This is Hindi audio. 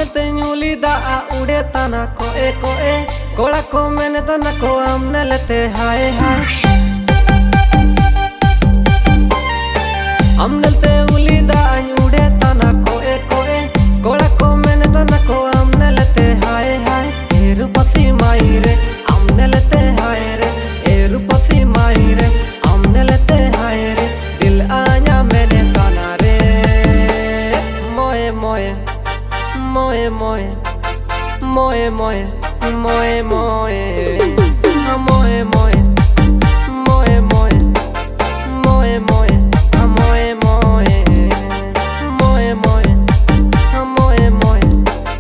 ते न्यूली दा उड़े तना कोए कोए कोड़ा को मैंने तो न को हमने लेते हाय हाय हमने ते उली दा उड़े तना कोए कोए कोड़ा को मैंने तो न को हमने लेते हाय हाय ए रूपसी माई रे हमने लेते हाय रे ए रूपसी माई रे हमने लेते हाय रे दिल आया मैंने ताना रे मोए मोए मोए मोए मोए मोए मोए मोए मोए मोए